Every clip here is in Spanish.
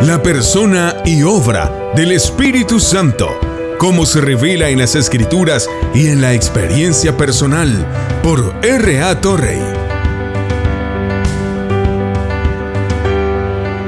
La persona y obra del Espíritu Santo, cómo se revela en las Escrituras y en la experiencia personal, por R.A. Torrey.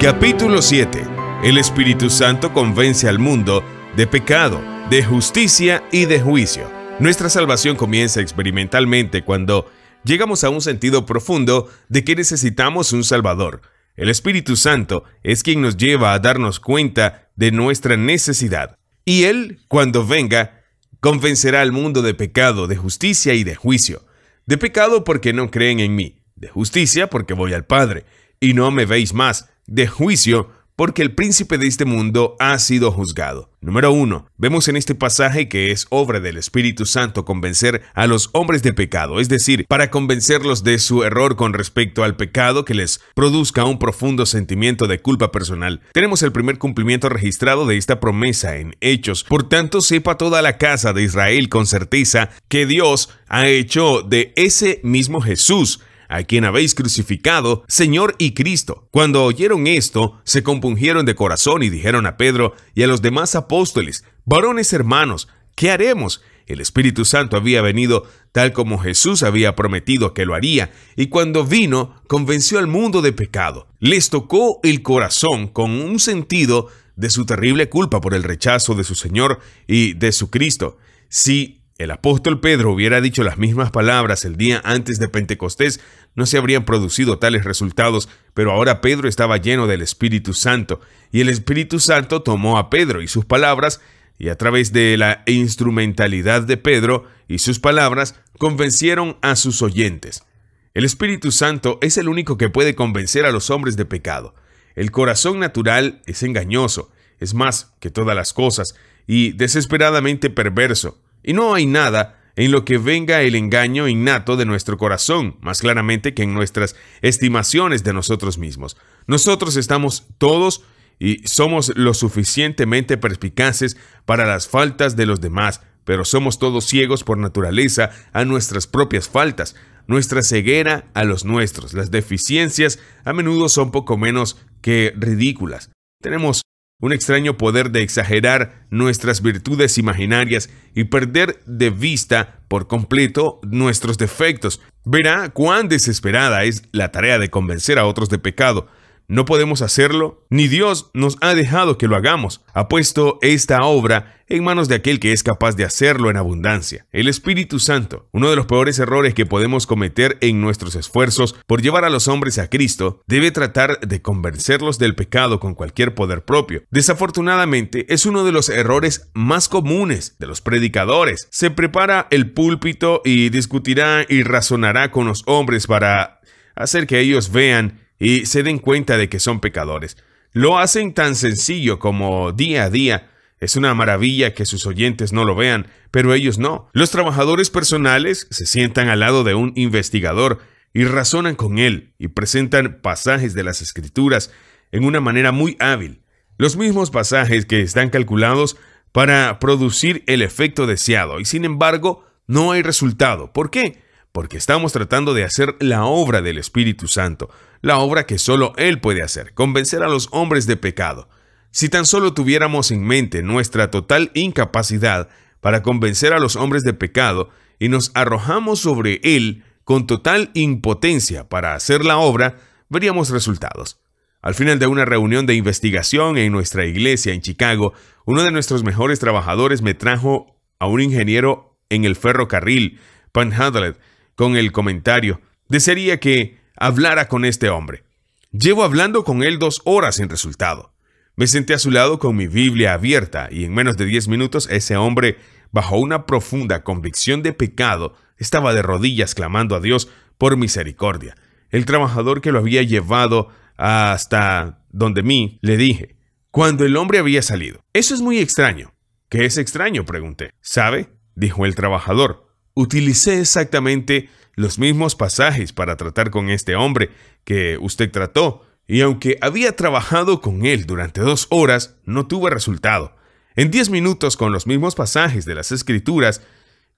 Capítulo 7. El Espíritu Santo convence al mundo de pecado, de justicia y de juicio. Nuestra salvación comienza experimentalmente cuando llegamos a un sentido profundo de que necesitamos un Salvador. El Espíritu Santo es quien nos lleva a darnos cuenta de nuestra necesidad. Y Él, cuando venga, convencerá al mundo de pecado, de justicia y de juicio. De pecado porque no creen en mí. De justicia porque voy al Padre y no me veis más. De juicio porque el príncipe de este mundo ha sido juzgado. Número 1. Vemos en este pasaje que es obra del Espíritu Santo convencer a los hombres de pecado, es decir, para convencerlos de su error con respecto al pecado que les produzca un profundo sentimiento de culpa personal. Tenemos el primer cumplimiento registrado de esta promesa en Hechos. Por tanto, sepa toda la casa de Israel con certeza que Dios ha hecho de ese mismo Jesús, a quien habéis crucificado, Señor y Cristo. Cuando oyeron esto, se compungieron de corazón y dijeron a Pedro y a los demás apóstoles: varones hermanos, ¿qué haremos? El Espíritu Santo había venido tal como Jesús había prometido que lo haría, y cuando vino, convenció al mundo de pecado. Les tocó el corazón con un sentido de su terrible culpa por el rechazo de su Señor y de su Cristo. Si el apóstol Pedro hubiera dicho las mismas palabras el día antes de Pentecostés, no se habrían producido tales resultados, pero ahora Pedro estaba lleno del Espíritu Santo, y el Espíritu Santo tomó a Pedro y sus palabras, y a través de la instrumentalidad de Pedro y sus palabras, convencieron a sus oyentes. El Espíritu Santo es el único que puede convencer a los hombres de pecado. El corazón natural es engañoso, es más que todas las cosas, y desesperadamente perverso. Y no hay nada en lo que venga el engaño innato de nuestro corazón, más claramente que en nuestras estimaciones de nosotros mismos. Nosotros estamos todos y somos lo suficientemente perspicaces para las faltas de los demás, pero somos todos ciegos por naturaleza a nuestras propias faltas, nuestra ceguera a los nuestros. Las deficiencias a menudo son poco menos que ridículas. Tenemos un extraño poder de exagerar nuestras virtudes imaginarias y perder de vista por completo nuestros defectos. Verá cuán desesperada es la tarea de convencer a otros de pecado. No podemos hacerlo, ni Dios nos ha dejado que lo hagamos. Ha puesto esta obra en manos de aquel que es capaz de hacerlo en abundancia, el Espíritu Santo. Uno de los peores errores que podemos cometer en nuestros esfuerzos por llevar a los hombres a Cristo debe tratar de convencerlos del pecado con cualquier poder propio. Desafortunadamente, es uno de los errores más comunes de los predicadores. Se prepara el púlpito y discutirá y razonará con los hombres para hacer que ellos vean y se den cuenta de que son pecadores. Lo hacen tan sencillo como día a día. Es una maravilla que sus oyentes no lo vean, pero ellos no. Los trabajadores personales se sientan al lado de un investigador y razonan con él y presentan pasajes de las Escrituras en una manera muy hábil. Los mismos pasajes que están calculados para producir el efecto deseado, y sin embargo no hay resultado. ¿Por qué? Porque estamos tratando de hacer la obra del Espíritu Santo, la obra que solo Él puede hacer, convencer a los hombres de pecado. Si tan solo tuviéramos en mente nuestra total incapacidad para convencer a los hombres de pecado y nos arrojamos sobre Él con total impotencia para hacer la obra, veríamos resultados. Al final de una reunión de investigación en nuestra iglesia en Chicago, uno de nuestros mejores trabajadores me trajo a un ingeniero en el ferrocarril, Panhandle, con el comentario: desearía que hablara con este hombre. Llevo hablando con él 2 horas sin resultado. Me senté a su lado con mi Biblia abierta y en menos de 10 minutos ese hombre, bajo una profunda convicción de pecado, estaba de rodillas clamando a Dios por misericordia. El trabajador que lo había llevado hasta donde mí, le dije, cuando el hombre había salido: eso es muy extraño. ¿Qué es extraño?, pregunté. ¿Sabe?, dijo el trabajador. Utilicé exactamente los mismos pasajes para tratar con este hombre que usted trató, y aunque había trabajado con él durante 2 horas, no tuve resultado. En 10 minutos, con los mismos pasajes de las Escrituras,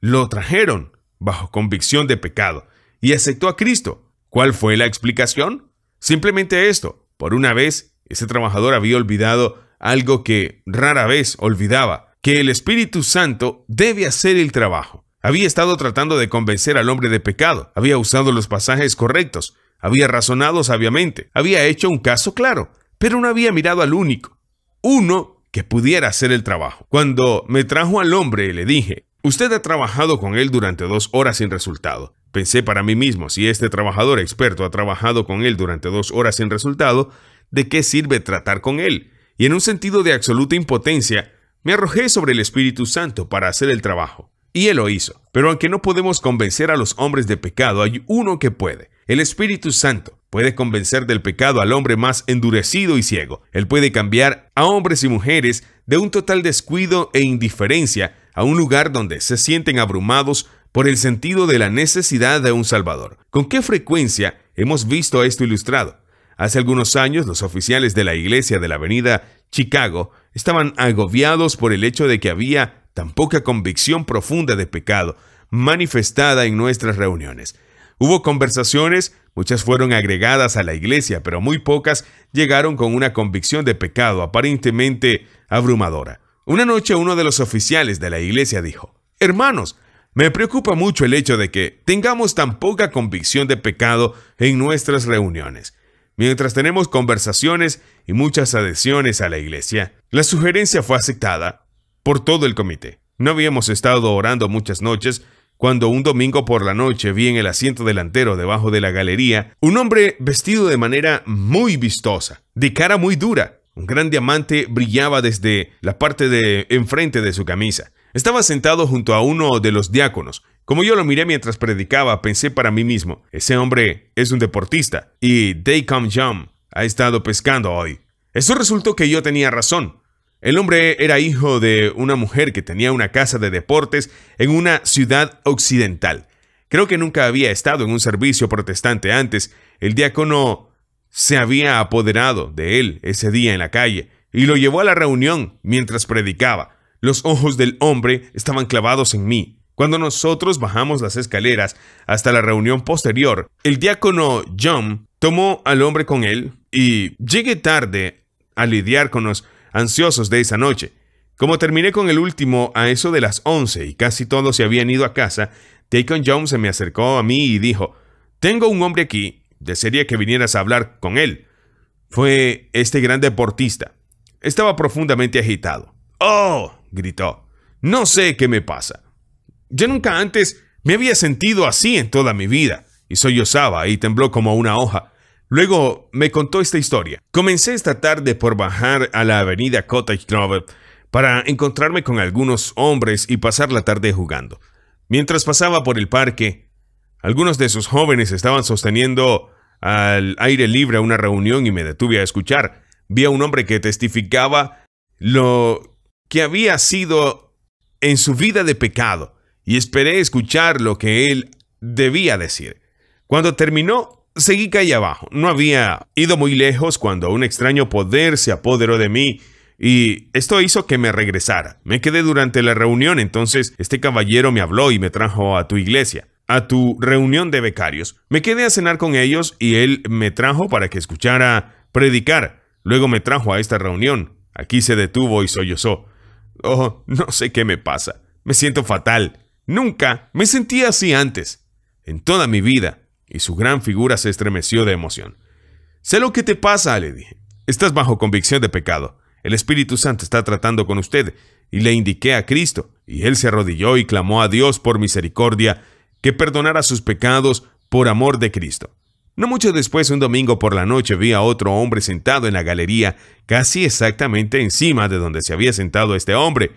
lo trajeron bajo convicción de pecado y aceptó a Cristo. ¿Cuál fue la explicación? Simplemente esto: por una vez Ese trabajador había olvidado algo que rara vez olvidaba, que el Espíritu Santo debe hacer el trabajo. Había estado tratando de convencer al hombre de pecado, había usado los pasajes correctos, había razonado sabiamente, había hecho un caso claro, pero no había mirado al único, uno que pudiera hacer el trabajo. Cuando me trajo al hombre, le dije: usted ha trabajado con él durante 2 horas sin resultado. Pensé para mí mismo, si este trabajador experto ha trabajado con él durante 2 horas sin resultado, ¿de qué sirve tratar con él? Y en un sentido de absoluta impotencia, me arrojé sobre el Espíritu Santo para hacer el trabajo. Y él lo hizo. Pero aunque no podemos convencer a los hombres de pecado, hay uno que puede. El Espíritu Santo puede convencer del pecado al hombre más endurecido y ciego. Él puede cambiar a hombres y mujeres de un total descuido e indiferencia a un lugar donde se sienten abrumados por el sentido de la necesidad de un Salvador. ¿Con qué frecuencia hemos visto esto ilustrado? Hace algunos años, los oficiales de la iglesia de la avenida Chicago estaban agobiados por el hecho de que había tan poca convicción profunda de pecado manifestada en nuestras reuniones. Hubo conversaciones, muchas fueron agregadas a la iglesia, pero muy pocas llegaron con una convicción de pecado aparentemente abrumadora. Una noche uno de los oficiales de la iglesia dijo: hermanos, me preocupa mucho el hecho de que tengamos tan poca convicción de pecado en nuestras reuniones. Mientras tenemos conversaciones y muchas adhesiones a la iglesia, la sugerencia fue aceptada por todo el comité. No habíamos estado orando muchas noches cuando un domingo por la noche vi en el asiento delantero debajo de la galería un hombre vestido de manera muy vistosa, de cara muy dura. Un gran diamante brillaba desde la parte de enfrente de su camisa. Estaba sentado junto a uno de los diáconos. Como yo lo miré mientras predicaba, pensé para mí mismo: ese hombre es un deportista y Deacon John ha estado pescando hoy. Eso resultó que yo tenía razón. El hombre era hijo de una mujer que tenía una casa de deportes en una ciudad occidental. Creo que nunca había estado en un servicio protestante antes. El diácono se había apoderado de él ese día en la calle y lo llevó a la reunión mientras predicaba. Los ojos del hombre estaban clavados en mí. Cuando nosotros bajamos las escaleras hasta la reunión posterior, el diácono John tomó al hombre con él y llegué tarde a lidiar con los ansiosos de esa noche. Como terminé con el último a eso de las 11 y casi todos se habían ido a casa, Deacon John se me acercó a mí y dijo: tengo un hombre aquí, desearía que vinieras a hablar con él. Fue este gran deportista. Estaba profundamente agitado. ¡Oh!, gritó. No sé qué me pasa. Yo nunca antes me había sentido así en toda mi vida. Y sollozaba y tembló como una hoja. Luego me contó esta historia. Comencé esta tarde por bajar a la avenida Cottage Grove para encontrarme con algunos hombres y pasar la tarde jugando. Mientras pasaba por el parque, algunos de esos jóvenes estaban sosteniendo al aire libre una reunión y me detuve a escuchar. Vi a un hombre que testificaba lo que había sido en su vida de pecado y esperé escuchar lo que él debía decir. Cuando terminó, seguí calle abajo. No había ido muy lejos cuando un extraño poder se apoderó de mí y esto hizo que me regresara. Me quedé durante la reunión, entonces este caballero me habló y me trajo a tu iglesia, a tu reunión de becarios. Me quedé a cenar con ellos y él me trajo para que escuchara predicar. Luego me trajo a esta reunión. Aquí se detuvo y sollozó. Oh, no sé qué me pasa. Me siento fatal. Nunca me sentí así antes, en toda mi vida. Y su gran figura se estremeció de emoción. Sé lo que te pasa, le dije. Estás bajo convicción de pecado. El Espíritu Santo está tratando con usted. Y le indiqué a Cristo. Y él se arrodilló y clamó a Dios por misericordia, que perdonara sus pecados por amor de Cristo. No mucho después, un domingo por la noche, vi a otro hombre sentado en la galería, casi exactamente encima de donde se había sentado este hombre.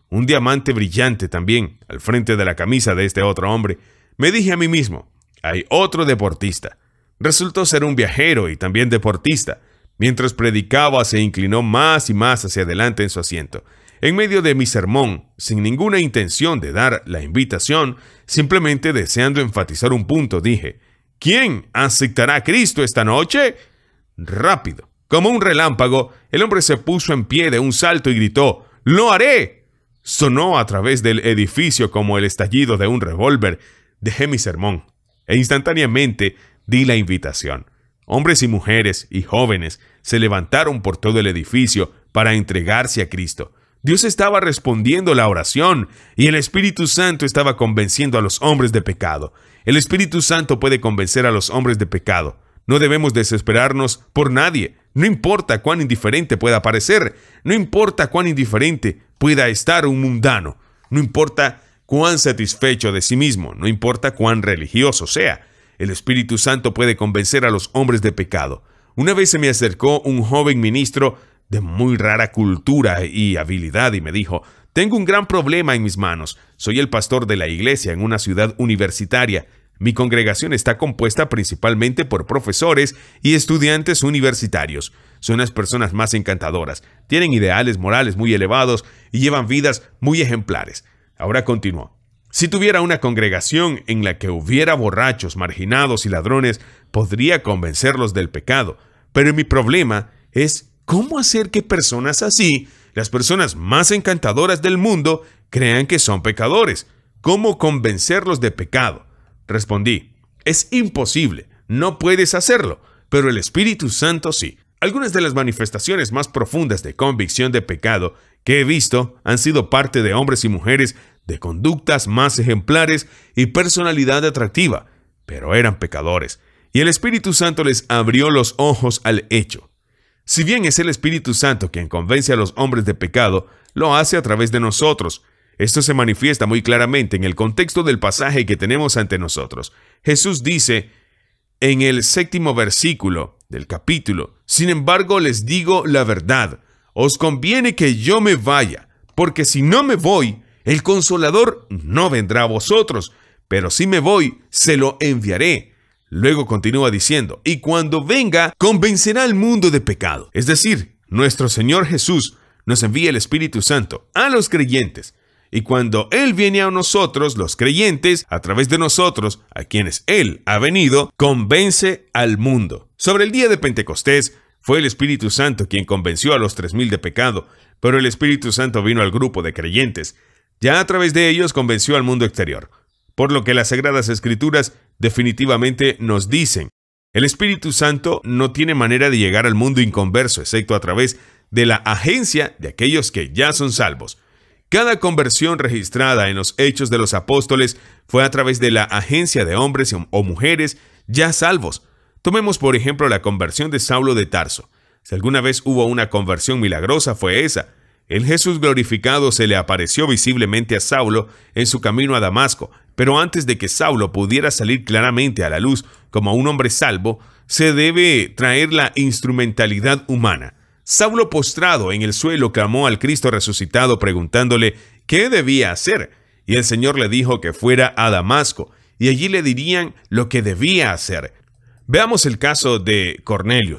Un diamante brillante también, al frente de la camisa de este otro hombre. Me dije a mí mismo: hay otro deportista. Resultó ser un viajero y también deportista. Mientras predicaba, se inclinó más y más hacia adelante en su asiento. En medio de mi sermón, sin ninguna intención de dar la invitación, simplemente deseando enfatizar un punto, dije: ¿quién aceptará a Cristo esta noche? Rápido, como un relámpago, el hombre se puso en pie de un salto y gritó: ¡lo haré! Sonó a través del edificio como el estallido de un revólver. Dejé mi sermón e instantáneamente di la invitación. Hombres y mujeres y jóvenes se levantaron por todo el edificio para entregarse a Cristo. Dios estaba respondiendo la oración y el Espíritu Santo estaba convenciendo a los hombres de pecado. El Espíritu Santo puede convencer a los hombres de pecado. No debemos desesperarnos por nadie. No importa cuán indiferente pueda parecer. No importa cuán indiferente pueda estar un mundano. No importa cuán satisfecho de sí mismo. No importa cuán religioso sea. El Espíritu Santo puede convencer a los hombres de pecado. Una vez se me acercó un joven ministro de muy rara cultura y habilidad y me dijo: «Tengo un gran problema en mis manos. Soy el pastor de la iglesia en una ciudad universitaria. Mi congregación está compuesta principalmente por profesores y estudiantes universitarios. Son las personas más encantadoras, tienen ideales morales muy elevados y llevan vidas muy ejemplares». Ahora continuó: «Si tuviera una congregación en la que hubiera borrachos, marginados y ladrones, podría convencerlos del pecado. Pero mi problema es cómo hacer que personas así, las personas más encantadoras del mundo, crean que son pecadores. ¿Cómo convencerlos de pecado?». Respondí: «Es imposible, no puedes hacerlo, pero el Espíritu Santo sí». Algunas de las manifestaciones más profundas de convicción de pecado que he visto han sido parte de hombres y mujeres de conductas más ejemplares y personalidad atractiva, pero eran pecadores, y el Espíritu Santo les abrió los ojos al hecho. Si bien es el Espíritu Santo quien convence a los hombres de pecado, lo hace a través de nosotros. Esto se manifiesta muy claramente en el contexto del pasaje que tenemos ante nosotros. Jesús dice en el 7º versículo del capítulo: «Sin embargo les digo la verdad, os conviene que yo me vaya, porque si no me voy, el Consolador no vendrá a vosotros, pero si me voy, se lo enviaré». Luego continúa diciendo: «Y cuando venga, convencerá al mundo de pecado». Es decir, nuestro Señor Jesús nos envía el Espíritu Santo a los creyentes. Y cuando Él viene a nosotros, los creyentes, a través de nosotros, a quienes Él ha venido, convence al mundo. Sobre el día de Pentecostés, fue el Espíritu Santo quien convenció a los 3,000 de pecado, pero el Espíritu Santo vino al grupo de creyentes. Ya a través de ellos convenció al mundo exterior. Por lo que las Sagradas Escrituras definitivamente nos dicen: el Espíritu Santo no tiene manera de llegar al mundo inconverso, excepto a través de la agencia de aquellos que ya son salvos. Cada conversión registrada en los Hechos de los Apóstoles fue a través de la agencia de hombres o mujeres ya salvos. Tomemos por ejemplo la conversión de Saulo de Tarso. Si alguna vez hubo una conversión milagrosa, fue esa. El Jesús glorificado se le apareció visiblemente a Saulo en su camino a Damasco, pero antes de que Saulo pudiera salir claramente a la luz como un hombre salvo, se debe traer la instrumentalidad humana. Saulo, postrado en el suelo, clamó al Cristo resucitado preguntándole qué debía hacer, y el Señor le dijo que fuera a Damasco, y allí le dirían lo que debía hacer. Veamos el caso de Cornelio.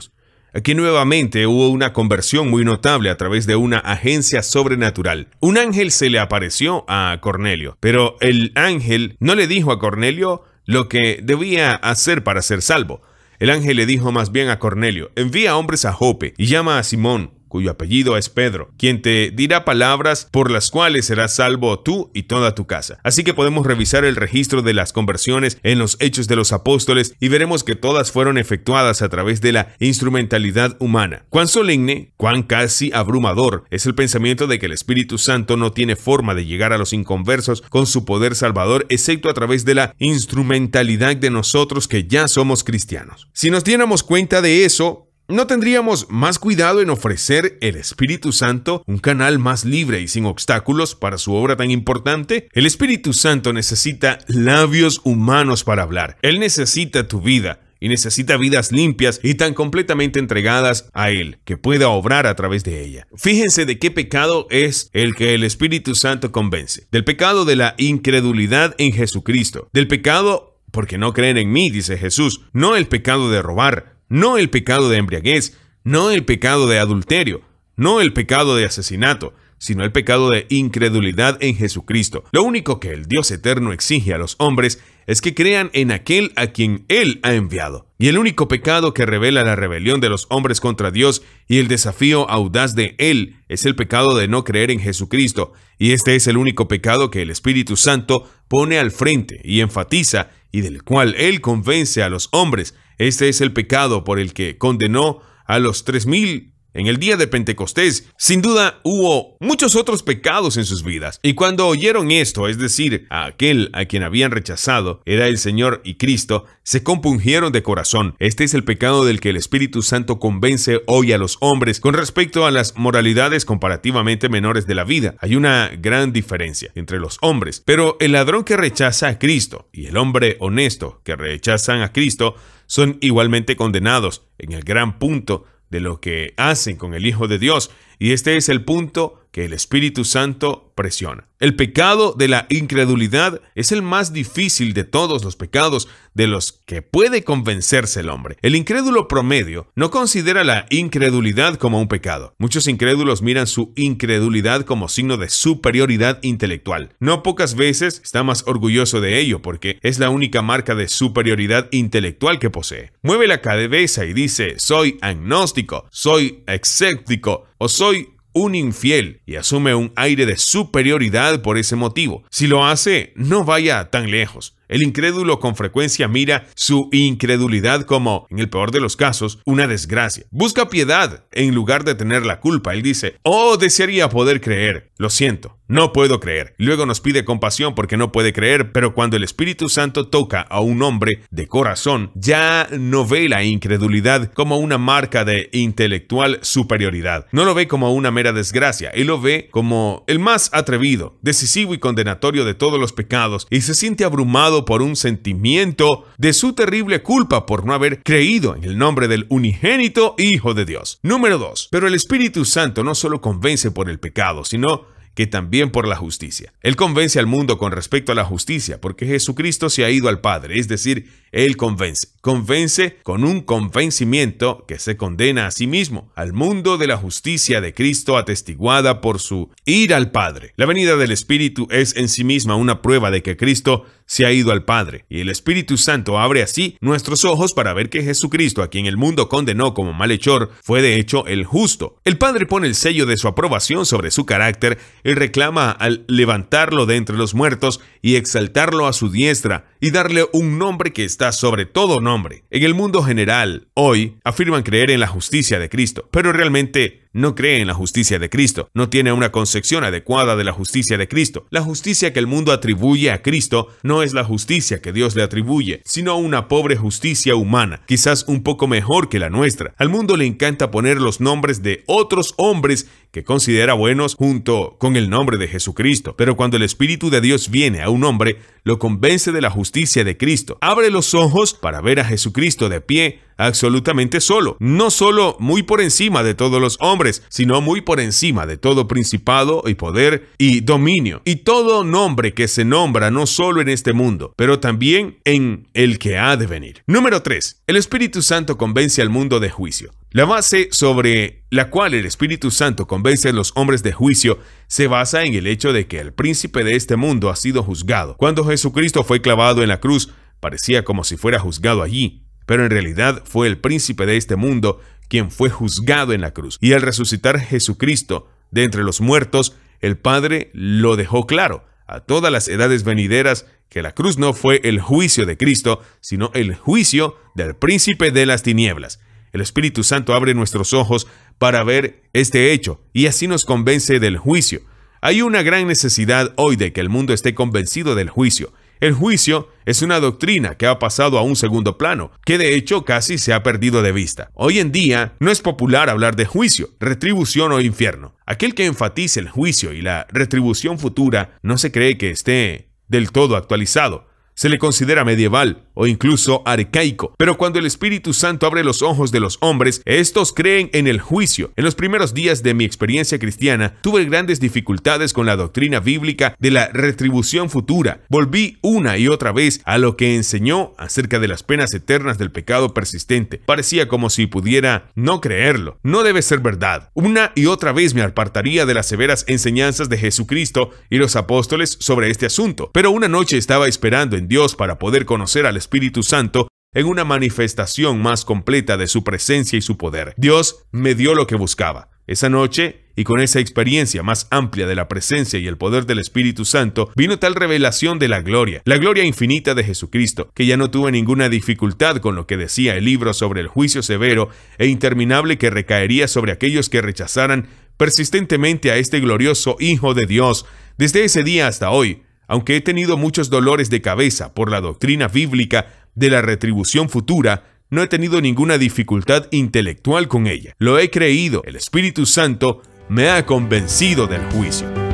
Aquí nuevamente hubo una conversión muy notable a través de una agencia sobrenatural. Un ángel se le apareció a Cornelio, pero el ángel no le dijo a Cornelio lo que debía hacer para ser salvo. El ángel le dijo más bien a Cornelio: envía hombres a Jope y llama a Simón, cuyo apellido es Pedro, quien te dirá palabras por las cuales serás salvo tú y toda tu casa. Así que podemos revisar el registro de las conversiones en los Hechos de los Apóstoles y veremos que todas fueron efectuadas a través de la instrumentalidad humana. Cuán solemne, cuán casi abrumador es el pensamiento de que el Espíritu Santo no tiene forma de llegar a los inconversos con su poder salvador, excepto a través de la instrumentalidad de nosotros que ya somos cristianos. Si nos diéramos cuenta de eso, ¿no tendríamos más cuidado en ofrecer el Espíritu Santo un canal más libre y sin obstáculos para su obra tan importante? El Espíritu Santo necesita labios humanos para hablar. Él necesita tu vida y necesita vidas limpias y tan completamente entregadas a Él que pueda obrar a través de ella. Fíjense de qué pecado es el que el Espíritu Santo convence. Del pecado de la incredulidad en Jesucristo. Del pecado porque no creen en mí, dice Jesús. No el pecado de robar. No el pecado de embriaguez, no el pecado de adulterio, no el pecado de asesinato, sino el pecado de incredulidad en Jesucristo. Lo único que el Dios eterno exige a los hombres es que crean en aquel a quien Él ha enviado. Y el único pecado que revela la rebelión de los hombres contra Dios y el desafío audaz de Él es el pecado de no creer en Jesucristo. Y este es el único pecado que el Espíritu Santo pone al frente y enfatiza y del cual Él convence a los hombres Este es el pecado por el que condenó a los 3000 en el día de Pentecostés. Sin duda, hubo muchos otros pecados en sus vidas. Y cuando oyeron esto, es decir, a aquel a quien habían rechazado, era el Señor y Cristo, se compungieron de corazón. Este es el pecado del que el Espíritu Santo convence hoy a los hombres con respecto a las moralidades comparativamente menores de la vida. Hay una gran diferencia entre los hombres, pero el ladrón que rechaza a Cristo y el hombre honesto que rechazan a Cristo son igualmente condenados en el gran punto de lo que hacen con el Hijo de Dios, y este es el punto que el Espíritu Santo presiona. El pecado de la incredulidad es el más difícil de todos los pecados de los que puede convencerse el hombre. El incrédulo promedio no considera la incredulidad como un pecado. Muchos incrédulos miran su incredulidad como signo de superioridad intelectual. No pocas veces está más orgulloso de ello porque es la única marca de superioridad intelectual que posee. Mueve la cabeza y dice: soy agnóstico, soy escéptico o soy un infiel, y asume un aire de superioridad por ese motivo. Si lo hace, no vaya tan lejos. El incrédulo con frecuencia mira su incredulidad como, en el peor de los casos, una desgracia. Busca piedad en lugar de tener la culpa. Él dice: oh, desearía poder creer. Lo siento, no puedo creer. Luego nos pide compasión porque no puede creer, pero cuando el Espíritu Santo toca a un hombre de corazón, ya no ve la incredulidad como una marca de intelectual superioridad. No lo ve como una mera desgracia. Él lo ve como el más atrevido, decisivo y condenatorio de todos los pecados, y se siente abrumado por un sentimiento de su terrible culpa por no haber creído en el nombre del unigénito Hijo de Dios. Número 2. Pero el Espíritu Santo no solo convence por el pecado, sino que también por la justicia. Él convence al mundo con respecto a la justicia, porque Jesucristo se ha ido al Padre, es decir, Él convence. Convence con un convencimiento que se condena a sí mismo, al mundo de la justicia de Cristo atestiguada por su ir al Padre. La venida del Espíritu es en sí misma una prueba de que Cristo se ha ido al Padre, y el Espíritu Santo abre así nuestros ojos para ver que Jesucristo, a quien el mundo condenó como malhechor, fue de hecho el justo. El Padre pone el sello de su aprobación sobre su carácter y reclama al levantarlo de entre los muertos y exaltarlo a su diestra y darle un nombre que está sobre todo nombre. En el mundo general, hoy, afirman creer en la justicia de Cristo, pero realmente no cree en la justicia de Cristo, no tiene una concepción adecuada de la justicia de Cristo. La justicia que el mundo atribuye a Cristo no es la justicia que Dios le atribuye, sino una pobre justicia humana, quizás un poco mejor que la nuestra. Al mundo le encanta poner los nombres de otros hombres que considera buenos junto con el nombre de Jesucristo, pero cuando el Espíritu de Dios viene a un hombre, lo convence de la justicia de Cristo. Abre los ojos para ver a Jesucristo de pie, absolutamente solo, no solo muy por encima de todos los hombres, sino muy por encima de todo principado y poder y dominio, y todo nombre que se nombra no solo en este mundo, pero también en el que ha de venir. Número 3. El Espíritu Santo convence al mundo de juicio. La base sobre la cual el Espíritu Santo convence a los hombres de juicio se basa en el hecho de que el príncipe de este mundo ha sido juzgado. Cuando Jesucristo fue clavado en la cruz, parecía como si fuera juzgado allí, pero en realidad fue el príncipe de este mundo quien fue juzgado en la cruz. Y al resucitar Jesucristo de entre los muertos, el Padre lo dejó claro a todas las edades venideras que la cruz no fue el juicio de Cristo, sino el juicio del príncipe de las tinieblas. El Espíritu Santo abre nuestros ojos para ver este hecho y así nos convence del juicio. Hay una gran necesidad hoy de que el mundo esté convencido del juicio. El juicio es una doctrina que ha pasado a un segundo plano, que de hecho casi se ha perdido de vista. Hoy en día no es popular hablar de juicio, retribución o infierno. Aquel que enfatice el juicio y la retribución futura no se cree que esté del todo actualizado. Se le considera medieval o incluso arcaico. Pero cuando el Espíritu Santo abre los ojos de los hombres, estos creen en el juicio. En los primeros días de mi experiencia cristiana, tuve grandes dificultades con la doctrina bíblica de la retribución futura. Volví una y otra vez a lo que enseñó acerca de las penas eternas del pecado persistente. Parecía como si pudiera no creerlo. No debe ser verdad. Una y otra vez me apartaría de las severas enseñanzas de Jesucristo y los apóstoles sobre este asunto. Pero una noche estaba esperando en Dios para poder conocer al Espíritu Santo en una manifestación más completa de su presencia y su poder. Dios me dio lo que buscaba. Esa noche Y con esa experiencia más amplia de la presencia y el poder del Espíritu Santo, vino tal revelación de la gloria infinita de Jesucristo, que ya no tuve ninguna dificultad con lo que decía el libro sobre el juicio severo e interminable que recaería sobre aquellos que rechazaran persistentemente a este glorioso Hijo de Dios. Desde ese día hasta hoy, aunque he tenido muchos dolores de cabeza por la doctrina bíblica de la retribución futura, no he tenido ninguna dificultad intelectual con ella. Lo he creído. El Espíritu Santo me ha convencido del juicio.